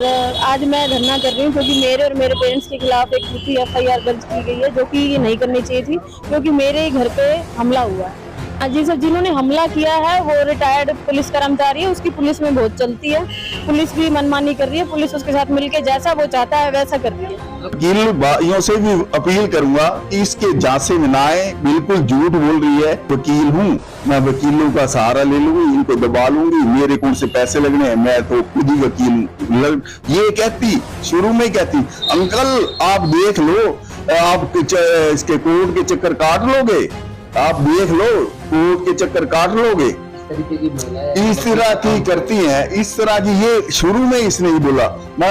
आज मैं धरना कर रही हूँ क्योंकि मेरे और मेरे पेरेंट्स के खिलाफ एक झूठी एफआईआर दर्ज की गई है, जो कि नहीं करनी चाहिए थी, क्योंकि मेरे ही घर पे हमला हुआ है। जी सर, जिन्होंने हमला किया है वो रिटायर्ड पुलिस कर्मचारी है, उसकी पुलिस में बहुत चलती है, पुलिस भी मनमानी कर रही है, पुलिस उसके साथ मिलके जैसा वो चाहता है वैसा कर रही है। वकील भाइयों से भी अपील करूंगा कि इसके झांसे में ना आए, बिल्कुल झूठ बोल रही है। वकील हूँ मैं, वकीलों का सहारा ले लूंगी, इनको दबा लूंगी, मेरे को उनसे पैसे लगने हैं, मैं तो खुद ही वकील। ये कहती शुरू में कहती, अंकल आप देख लो, आप इसके कोर्ट के चक्कर काट लोगे, आप देख लो कोर्ट के चक्कर काट लोगे। इस तरह की करती हैं, इस तरह की। ये शुरू में इसने ही बोला मैं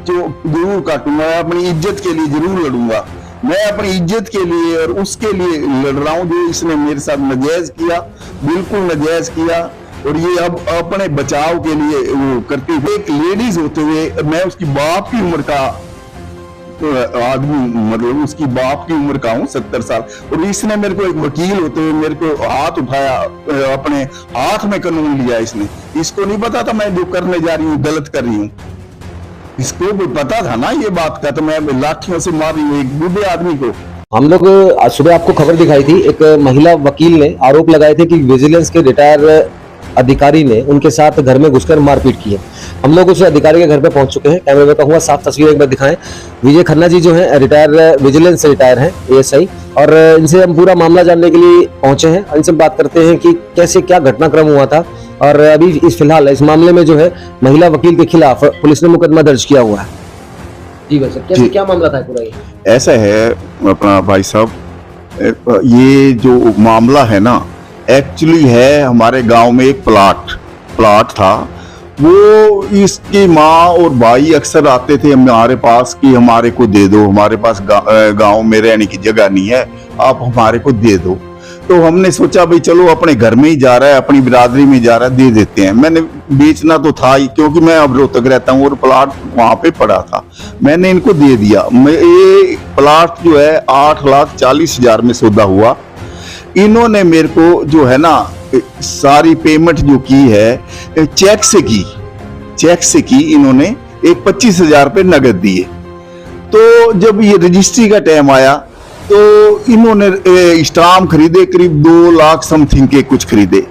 जरूर काटूंगा, अपनी इज्जत के लिए जरूर लड़ूंगा, मैं अपनी इज्जत के लिए और उसके लिए लड़ रहा हूँ। जो इसने मेरे साथ नाजायज किया, बिल्कुल नाजायज किया, और ये अब अपने बचाव के लिए वो करती हुए, एक लेडीज होते हुए, मैं उसकी बाप की उम्र का आदमी, मतलब उसकी बाप की उम्र का हूँ, 70 साल, और इसने मेरे को एक वकील होते हुए मेरे को हाथ उठाया, अपने हाथ में कानून लिया इसने। इसको नहीं पता था मैं जो करने जा रही हूँ गलत कर रही हूँ, इसको भी पता था ना ये बात का, तो मैं लाठियों से मार रही हूँ एक बूढ़े आदमी को। हम लोग आज सुबह आपको खबर दिखाई थी, एक महिला वकील ने आरोप लगाए थे कि विजिलेंस के रिटायर अधिकारी ने उनके साथ घर में घुसकर मारपीट की है। हम लोग उस अधिकारी के घर पे पहुंच चुके हैं। कैमरे में कहूँगा साफ तस्वीर एक बार दिखाएं। विजय खन्ना जी जो हैं रिटायर, विजिलेंस से रिटायर हैं, एएसआई, और इनसे हम पूरा मामला जानने के लिए पहुंचे हैं। इनसे बात करते हैं कि कैसे क्या घटनाक्रम हुआ था, और अभी इस फिलहाल इस मामले में जो है महिला वकील के खिलाफ पुलिस ने मुकदमा दर्ज किया हुआ है। जी भाई साहब, कैसे क्या मामला था पूरा? ये ऐसा है अपना भाई साहब, ये जो मामला है ना, एक्चुअली है हमारे गांव में एक प्लाट था। वो इसकी माँ और भाई अक्सर आते थे हमारे पास कि हमारे को दे दो, हमारे पास गांव में रहने की जगह नहीं है, आप हमारे को दे दो। तो हमने सोचा भाई चलो अपने घर में ही जा रहा है, अपनी बिरादरी में जा रहा है, दे देते हैं। मैंने बेचना तो था ही, क्योंकि मैं अब रोहतक रहता हूँ और प्लाट वहां पे पड़ा था, मैंने इनको दे दिया। ये प्लाट जो है 8,40,000 में सौदा हुआ। इन्होंने मेरे को जो है ना सारी पेमेंट जो की है चेक से की इन्होंने, एक 25,000 रुपये नगद दिए। तो जब ये रजिस्ट्री का टाइम आया तो इन्होंने स्टाम्प खरीदे, करीब 2 लाख समथिंग के कुछ खरीदे।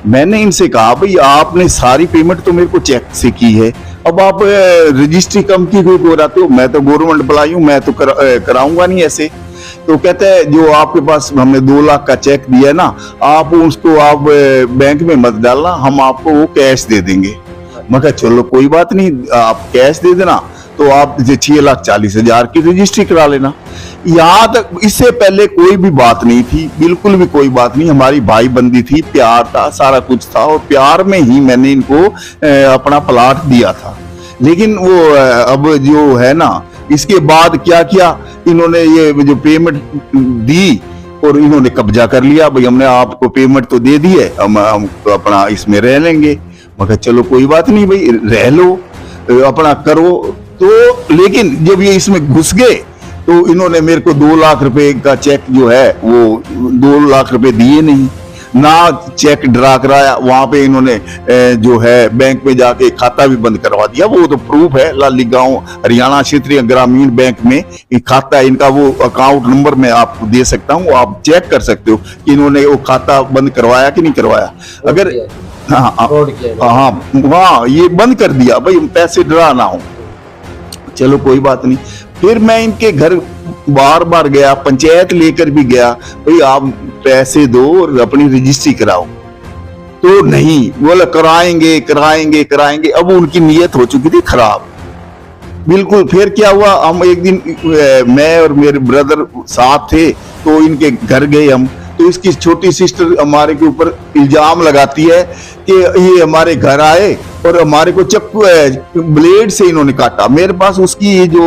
मैंने इनसे कहा भाई आपने सारी पेमेंट तो मेरे को चेक से की है, अब आप रजिस्ट्री कम की कोई कराते हो, मैं तो गवर्नमेंट एम्प्लॉय हूँ, मैं तो कराऊंगा नहीं ऐसे। तो कहते हैं जो आपके पास हमने 2 लाख का चेक दिया है ना, आप उसको आप बैंक में मत डालना, हम आपको वो कैश दे देंगे। मैं कहा चलो कोई बात नहीं, आप कैश दे देना, तो आप 6,40,000 की रजिस्ट्री करा लेना। यहाँ तक इससे पहले कोई भी बात नहीं थी, बिल्कुल भी कोई बात नहीं। हमारी भाई बंदी थी, प्यार था, सारा कुछ था, और प्यार में ही मैंने इनको अपना प्लाट दिया था। लेकिन वो अब जो है ना, इसके बाद क्या किया इन्होंने, ये जो पेमेंट दी और इन्होंने कब्जा कर लिया। भाई हमने आपको पेमेंट तो दे दी है, हम अपना इसमें रह लेंगे। मगर चलो कोई बात नहीं भाई, रह लो, अपना करो। तो लेकिन जब ये इसमें घुस गए तो इन्होंने मेरे को 2 लाख रुपए का चेक जो है वो 2 लाख रुपए दिए नहीं, ना चेक ड्रा कराया। वहां पे इन्होंने जो है बैंक में जाके खाता भी बंद करवा दिया। वो तो प्रूफ है, लाली गांव हरियाणा क्षेत्रीय ग्रामीण बैंक में खाता है इनका, वो अकाउंट नंबर मैं आपको दे सकता हूँ, आप चेक कर सकते हो कि इन्होंने वो खाता बंद करवाया कि नहीं करवाया। अगर हाँ ये बंद कर दिया भाई, पैसे ड्रा ना हो। चलो कोई बात नहीं। फिर मैं इनके घर बार बार गया, पंचायत लेकर भी गया, भाई आप पैसे दो और अपनी रजिस्ट्री कराओ। तो नहीं, बोला कराएंगे। अब उनकी नीयत हो चुकी थी खराब, बिल्कुल। फिर क्या हुआ, हम एक दिन मैं और मेरे ब्रदर साथ थे, तो इनके घर गए हम। तो इसकी छोटी सिस्टर हमारे के ऊपर इल्जाम लगाती है कि ये हमारे घर आए और हमारे को चाकू ब्लेड से इन्होंने काटा। मेरे पास उसकी जो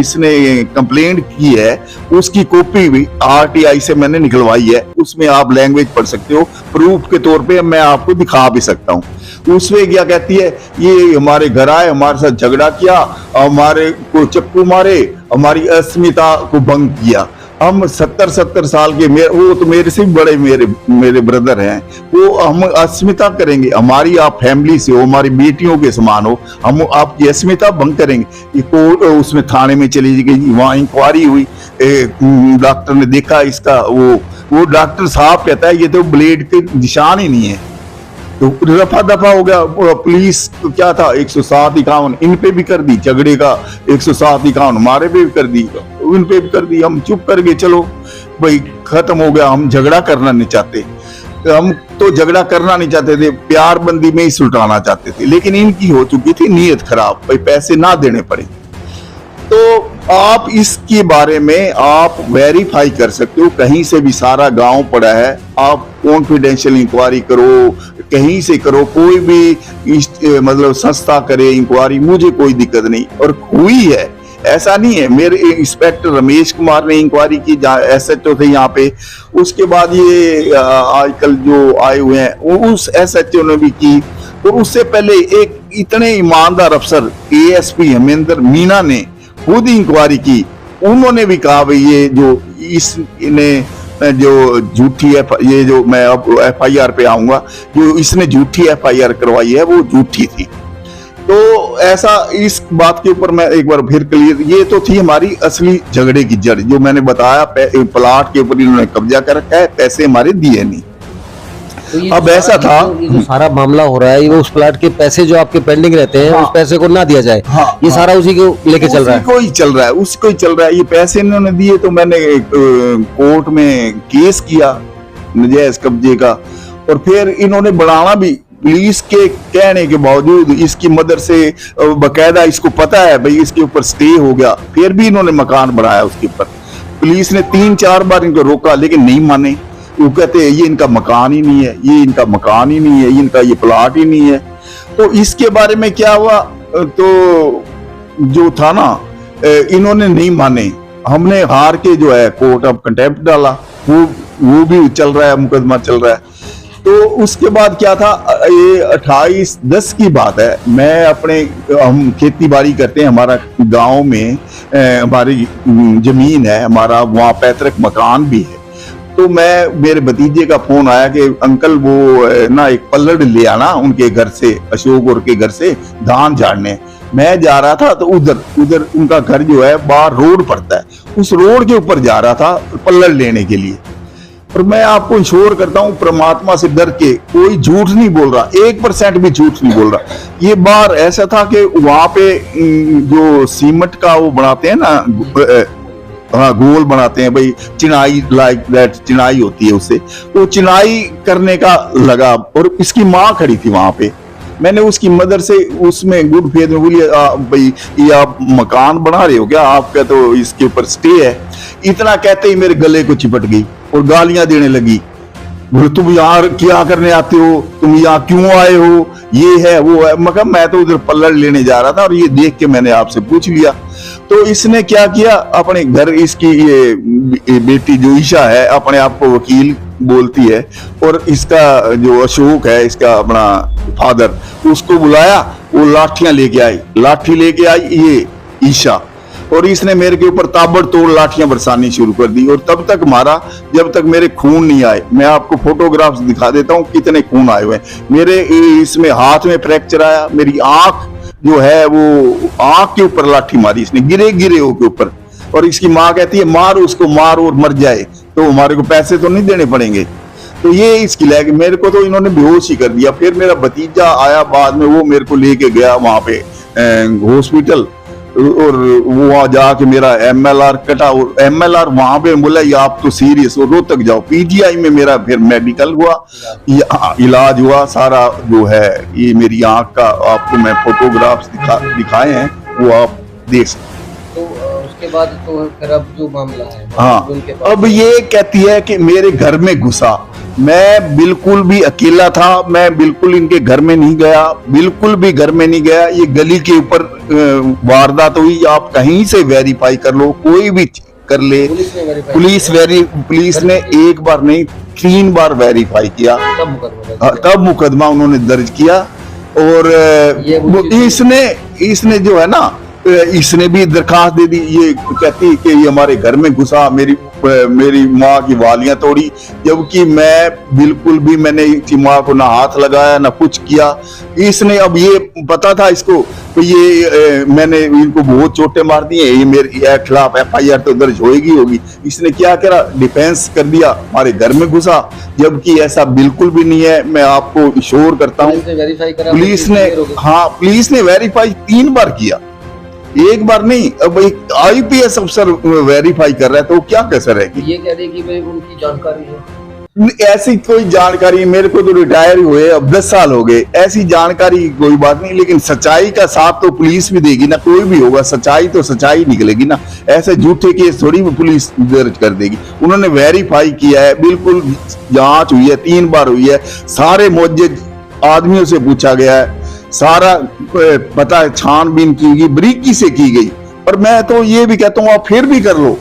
इसने कंप्लेंट की है उसकी कॉपी भी आरटीआई से मैंने निकलवाई है, उसमें आप लैंग्वेज पढ़ सकते हो, प्रूफ के तौर पे मैं आपको दिखा भी सकता हूँ। उसमें क्या कहती है, ये हमारे घर आए, हमारे साथ झगड़ा किया, हमारे को चाकू मारे, हमारी अस्मिता को भंग किया। हम 70 साल के, वो तो मेरे से भी बड़े मेरे ब्रदर हैं, वो हम अस्मिता करेंगे? हमारी आप फैमिली से हो, हमारी बेटियों के समान हो, हम आपकी अस्मिता भंग करेंगे? ये कोर्ट उसमें थाने में चली गई, वहां इंक्वायरी हुई, डॉक्टर ने देखा इसका, वो डॉक्टर साहब कहता है ये तो ब्लेड के निशान ही नहीं है। तो रफा दफा हो गया। पुलिस क्या था 107-51 इन पे भी कर दी, झगड़े का 107-51 हमारे पे भी कर दी, उन पे भी कर दी। हम चुप कर गए, चलो भाई खत्म हो गया, हम झगड़ा करना नहीं चाहते, हम तो झगड़ा करना नहीं चाहते थे, प्यार बंदी में ही सुलटाना चाहते थे। लेकिन इनकी हो चुकी थी नीयत खराब, भाई पैसे ना देने पड़े। तो आप इसके बारे में आप वेरीफाई कर सकते हो, कहीं से भी सारा गांव पड़ा है, आप कॉन्फिडेंशियल इंक्वायरी करो, कहीं से करो, कोई भी मतलब संस्था करे इंक्वायरी, मुझे कोई दिक्कत नहीं। और हुई है, ऐसा नहीं है। मेरे इंस्पेक्टर रमेश कुमार ने इंक्वायरी की, जहाँ SHO थे यहाँ पे, उसके बाद ये आजकल जो आए हुए हैं उस SHO ने भी की, और उससे पहले एक इतने ईमानदार अफसर ASP हेमेंद्र मीना ने खुद इंक्वायरी की, उन्होंने भी कहा भाई ये जो इसने जो झूठी ये जो मैं अब FIR पे आऊंगा, जो इसने झूठी FIR करवाई है वो झूठी थी। तो ऐसा इस बात के ऊपर मैं एक बार फिर क्लियर, ये तो थी हमारी असली झगड़े की जड़, जो मैंने बताया प्लाट के ऊपर इन्होंने कब्जा कर रखा है, पैसे हमारे दिए नहीं। तो अब ऐसा था, ये जो सारा मामला हो रहा है, वो उस प्लाट के पैसे जो आपके पेंडिंग रहते हैं, हाँ, उस पैसे को ना दिया जाए, हाँ, ये सारा उसी को लेके चल रहा है, उसी को ही चल रहा है, उसी को ही चल रहा है। ये पैसे इन्होंने दिए तो मैंने कोर्ट में केस किया नजायज कब्जे का, और फिर इन्होंने बढ़ाना भी, पुलिस के कहने के बावजूद, इसकी मदर से बकायदा इसको पता है भाई इसके ऊपर स्टे हो गया, फिर भी इन्होंने मकान बनाया उसके ऊपर। पुलिस ने 3-4 बार इनको रोका लेकिन नहीं माने, वो कहते हैं ये इनका मकान ही नहीं है, ये इनका मकान ही नहीं है, इनका ये प्लाट ही नहीं है। तो इसके बारे में क्या हुआ, तो जो था ना, इन्होंने नहीं माने, हमने हार के जो है कोर्ट ऑफ कंटेम्प्ट डाला, वो भी चल रहा है, मुकदमा चल रहा है। तो उसके बाद क्या था, ये 28/10 की बात है, मैं अपने, हम खेती बाड़ी करते हैं, हमारा गांव में हमारी जमीन है, हमारा वहाँ पैतृक मकान भी है। तो मेरे भतीजे का फोन आया कि अंकल वो ना एक पल्लड़ ले आना उनके घर से, अशोक और के घर से धान झाड़ने। मैं जा रहा था तो उधर उनका घर जो है बाहर रोड पड़ता है, उस रोड के ऊपर जा रहा था पल्लड़ लेने के लिए। और मैं आपको इंश्योर करता हूँ परमात्मा से डर के, कोई झूठ नहीं बोल रहा, 1% भी झूठ नहीं बोल रहा। ये बार ऐसा था कि वहां पे जो सीमेंट का वो बनाते हैं ना, हाँ गोल बनाते हैं भाई, चिनाई लाइक दैट, चिनाई होती है उससे, वो चिनाई करने का लगा, और इसकी माँ खड़ी थी वहां पे। मैंने उसकी मदर से उसमें गुड फेथ में बोली, भाई ये आप मकान बना रहे हो क्या, आपका तो इसके ऊपर स्टे है। इतना कहते ही मेरे गले को चिपट गई और गालियां देने लगी, बोले तुम यहाँ क्या करने आते हो, तुम यहाँ क्यों आए हो, ये है वो है। मगर मैं तो उधर पल्लड़ लेने जा रहा था और ये देख के मैंने आपसे पूछ लिया। तो इसने क्या किया, अपने घर, इसकी ये बेटी जो ईशा है अपने आप को वकील बोलती है, और इसका जो अशोक है, इसका अपना फादर, उसको बुलाया, वो लाठियां लेके आई, लाठी लेके आई ये ईशा, और इसने मेरे के ऊपर ताबड़तोड़ लाठियां बरसानी शुरू कर दी। और तब तक मारा जब तक मेरे खून नहीं आए। मैं आपको फोटोग्राफ्स दिखा देता हूँ कितने खून आए हुए हैं मेरे। इसमें हाथ में फ्रैक्चर आया, मेरी आंख जो है वो आंख के ऊपर लाठी मारी इसने, गिरे हो के ऊपर। और इसकी माँ कहती है मार उसको, मार और मर जाए तो हमारे को पैसे तो नहीं देने पड़ेंगे। तो ये इसकी लैग, मेरे को तो इन्होंने बेहोश ही कर दिया। फिर मेरा भतीजा आया बाद में, वो मेरे को लेके गया वहां पे हॉस्पिटल, और वो वहां जाके मेरा MLR कटा, और MLR वहां पे बोला ये आप तो सीरियस हो, रोहतक जाओ। PGI में मेरा फिर मेडिकल हुआ, इलाज हुआ सारा जो है। ये मेरी आंख का आपको मैं फोटोग्राफ्स दिखाए हैं, वो आप देख सकते। तो उसके बाद तो फिर अब जो मामला है, हाँ, अब ये कहती है कि मेरे घर में घुसा। मैं बिल्कुल भी अकेला था, मैं बिल्कुल इनके घर में नहीं गया, बिल्कुल भी घर में नहीं गया। ये गली के ऊपर वारदात हुई, आप कहीं से वेरीफाई कर लो, कोई भी कर ले। पुलिस ने एक बार नहीं 3 बार वेरीफाई किया, तब मुकदमा उन्होंने दर्ज किया। और इसने जो है ना, इसने भी दरखास्त दे दी। ये कहती कि ये हमारे घर में घुसा, मेरी माँ की वालियां तोड़ी, जबकि मैं बिल्कुल भी मैंने इसकी माँ को ना हाथ लगाया ना कुछ किया। इसने अब ये पता था इसको कि ये मैंने इनको बहुत चोटें मार दी हैं, ये मेरे खिलाफ FIR तो दर्ज होगी। इसने क्या करा, डिफेंस कर दिया, हमारे घर में घुसा, जबकि ऐसा बिल्कुल भी नहीं है। मैं आपको श्योर करता हूँ पुलिस ने, हाँ पुलिस ने वेरीफाई 3 बार किया, एक बार नहीं। अब एक IPS अफसर वेरीफाई कर रहा है तो क्या कैसे रहेगी। ये कह रहे कि भाई उनकी जानकारी है, ऐसी कोई जानकारी, मेरे को तो रिटायर हुए अब 10 साल हो गए, ऐसी जानकारी की कोई बात नहीं। लेकिन सच्चाई का साथ तो पुलिस भी देगी ना, कोई भी होगा सच्चाई तो सच्चाई निकलेगी ना। ऐसे झूठे केस थोड़ी पुलिस दर्ज कर देगी। उन्होंने वेरीफाई किया है, बिल्कुल जांच हुई है, 3 बार हुई है, सारे मुअज्जज आदमियों से पूछा गया है, सारा पता है, छानबीन की गई, बारीकी से की गई। और मैं तो ये भी कहता हूँ आप फिर भी कर लो।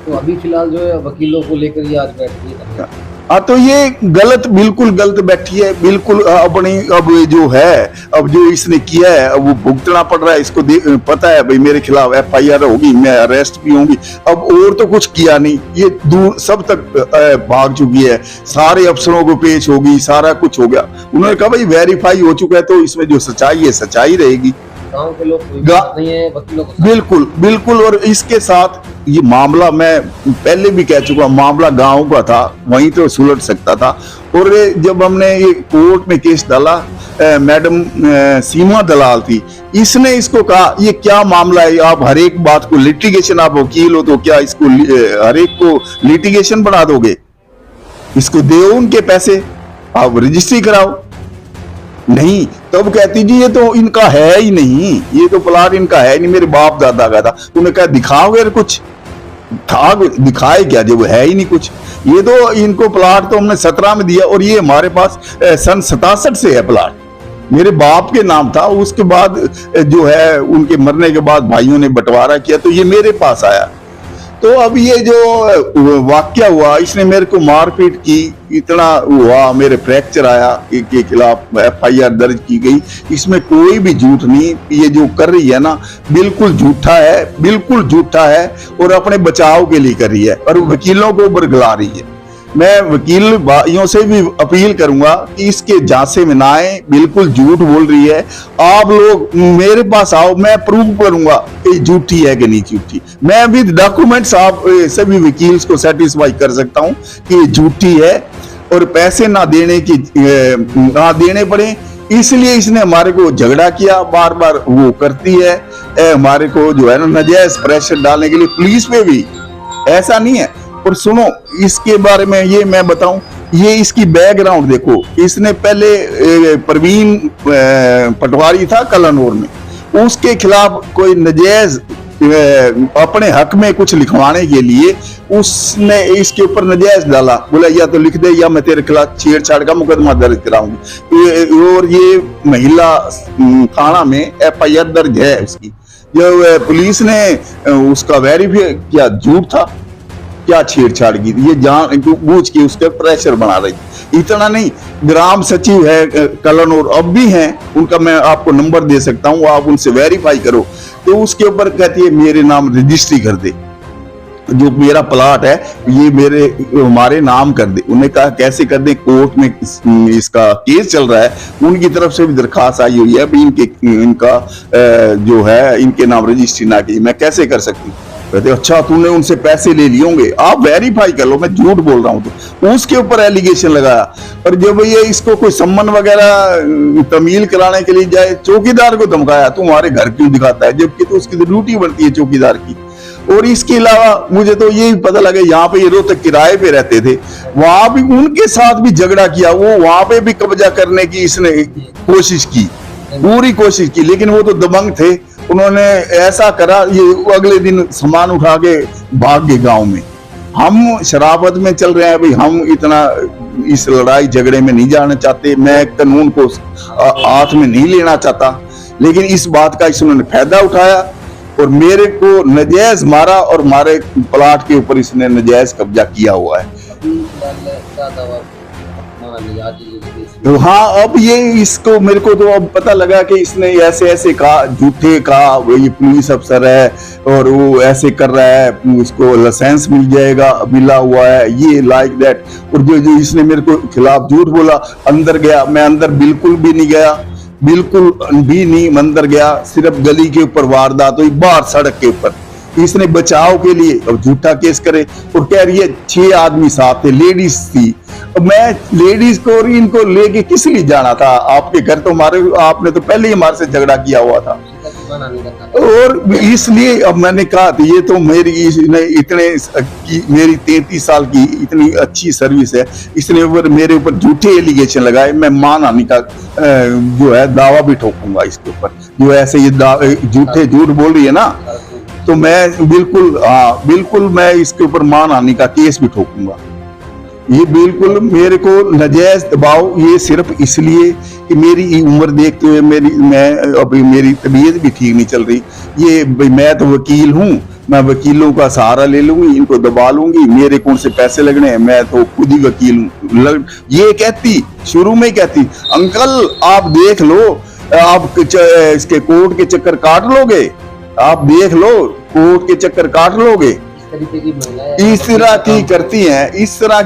तो अभी फिलहाल जो है वकीलों को लेकर ये आज बैठ गई। हाँ तो ये गलत, बिल्कुल गलत बैठी है, बिल्कुल अपनी अब जो है, अब जो इसने किया है अब वो भुगतना पड़ रहा है इसको। पता है भाई मेरे खिलाफ FIR होगी, मैं अरेस्ट भी होंगी। अब और तो कुछ किया नहीं, ये दूर सब तक भाग चुकी है, सारे अफसरों को पेश होगी, सारा कुछ हो गया। उन्होंने कहा भाई वेरीफाई हो चुका है तो इसमें जो सच्चाई है सच्चाई रहेगी। गांव के लोग कोई बात नहीं है, वकीलों को बिल्कुल बिल्कुल। और इसके साथ ये मामला, मैं पहले भी कह चुका, मामला गांव का था, वहीं तो सुलझ सकता था। और जब हमने ये कोर्ट में केस डाला, मैडम सीमा दलाल थी, इसने इसको कहा ये क्या मामला है, आप हर एक बात को लिटिगेशन, आप वकील हो तो क्या इसको हर एक को लिटिगेशन बना दोगे, इसको दो उनके पैसे, आप रजिस्ट्री कराओ। नहीं, तब कहती जी ये तो इनका है ही नहीं, ये तो प्लाट इनका है नहीं, मेरे बाप दादा का था। उन्होंने कहा दिखाओगे कुछ, था दिखाए क्या जब है ही नहीं कुछ। ये तो इनको प्लाट तो हमने 17 में दिया और ये हमारे पास सन 67 से है प्लाट, मेरे बाप के नाम था। उसके बाद जो है उनके मरने के बाद भाइयों ने बंटवारा किया तो ये मेरे पास आया। तो अब ये जो वाकया हुआ, इसने मेरे को मारपीट की, इतना हुआ, मेरे फ्रैक्चर आया, के खिलाफ FIR दर्ज की गई। इसमें कोई भी झूठ नहीं, ये जो कर रही है ना बिल्कुल झूठा है, बिल्कुल झूठा है और अपने बचाव के लिए कर रही है और वकीलों को बरगला रही है। मैं वकील भाइयों से भी अपील करूंगा कि इसके झांसे में ना आए, बिल्कुल झूठ बोल रही है। आप लोग मेरे पास आओ, मैं प्रूव करूंगा कि झूठी है कि नहीं झूठी। मैं भी डॉक्यूमेंट्स आप सभी वकील को सेटिस्फाई कर सकता हूं कि ये झूठी है और पैसे ना देने पड़े, इसलिए इसने हमारे को झगड़ा किया, बार बार वो करती है हमारे को जो है ना नाजायज प्रेशर डालने के लिए पुलिस पे भी। ऐसा नहीं है। और सुनो इसके बारे में ये मैं बताऊं, ये इसकी बैकग्राउंड देखो। इसने पहले प्रवीण पटवारी था कलानौर में, उसके खिलाफ कोई नजायज अपने हक में कुछ लिखवाने के लिए उसने इसके ऊपर नजायज डाला, बोला या तो लिख दे या मैं तेरे खिलाफ छेड़छाड़ का मुकदमा दर्ज कराऊंगी। और ये महिला थाना में FIR दर्ज है उसकी। जो पुलिस ने उसका वेरीफाई किया, झूठ था, क्या छेड़छाड़ की, ये जान बूझ के उसके प्रेशर बना रही। इतना नहीं, ग्राम सचिव है कलानौर अब भी हैं, उनका मैं आपको नंबर दे सकता हूं, आप उनसे वेरीफाई करो। तो उसके ऊपर कहती है मेरे नाम रजिस्ट्री कर दे, जो मेरा प्लाट है ये हमारे नाम कर दे। उन्हें कहा कैसे कर दे, कोर्ट में इसका केस चल रहा है, उनकी तरफ से भी दरखास्त आई हुई है अभी इनका जो है इनके नाम रजिस्ट्री ना की, मैं कैसे कर सकती हूँ। कहते अच्छा तूने उनसे पैसे ले लिए होंगे, आप वेरीफाई कर लो, मैं झूठ बोल रहा हूं। तो उसके ऊपर एलिगेशन लगाया। और जब ये इसको कोई सम्मन वगैरह तमील कराने के लिए जाए, चौकीदार को धमकाया, तू हमारे घर क्यों दिखाता है, जबकि तो उसकी ड्यूटी बनती है चौकीदार की। और इसके अलावा मुझे तो ये पता लगा, यहाँ पे ये रोहतक किराए पे रहते थे, वहां भी उनके साथ भी झगड़ा किया, वो वहां पे भी कब्जा करने की इसने कोशिश की, पूरी कोशिश की, लेकिन वो तो दबंग थे। उन्होंने ऐसा करा, ये अगले दिन सामान उठा के भाग गए गांव में। हम शराबत में चल रहे हैं भाई, हम इतना इस लड़ाई झगड़े में नहीं जाना चाहते, मैं कानून को हाथ में नहीं लेना चाहता, लेकिन इस बात का इसने फायदा उठाया और मेरे को नजायज मारा और हमारे प्लाट के ऊपर इसने नजायज कब्जा किया हुआ है। तो हाँ, अब ये इसको मेरे को तो अब पता लगा कि इसने ऐसे ऐसे कहा, झूठे कहा वो ये पुलिस अफसर है और वो ऐसे कर रहा है, उसको लाइसेंस मिल जाएगा, मिला हुआ है, ये लाइक दैट। और जो जो इसने मेरे को खिलाफ झूठ बोला, अंदर गया, मैं अंदर बिल्कुल भी नहीं गया, बिल्कुल भी नहीं अंदर गया, सिर्फ गली के ऊपर वारदात हुई, बाहर सड़क के ऊपर। इसने बचाव के लिए अब झूठा केस करे और कह रही है 6 आदमी साथ थे, लेडीज थी। अब मैं लेडीज को और इनको लेके किस लिए जाना था? आपके घर तो हमारे, आपने तो पहले ही हमारे से झगड़ा किया हुआ था। और इसलिए अब मैंने कहा था ये तो मेरी इतने की मेरी 33 साल की इतनी अच्छी सर्विस है, इसने मेरे ऊपर झूठे एलिगेशन लगाए, मैं मान आने का जो है दावा भी ठोकूंगा इसके ऊपर। जो ऐसे ये झूठ बोल रही है ना, तो मैं बिल्कुल बिल्कुल मैं इसके ऊपर मान आने का केस भी ठोकूंगा। ये बिल्कुल मेरे को नाजायज दबाव, ये सिर्फ इसलिए कि मेरी उम्र देखते हुए मेरी तबीयत भी ठीक नहीं चल रही। ये मैं तो वकील हूँ, मैं वकीलों का सहारा ले लूंगी, इनको दबा लूंगी, मेरे कौन से पैसे लगने हैं, मैं तो खुद ही वकील हूँ। ये कहती शुरू में ही कहती, अंकल आप देख लो, आप इसके कोर्ट के चक्कर काट लोगे, आप देख लो कोर्ट के चक्कर काट लोगे। तरीके की महिलाएं इस तरह की करती हैं, इस तरह की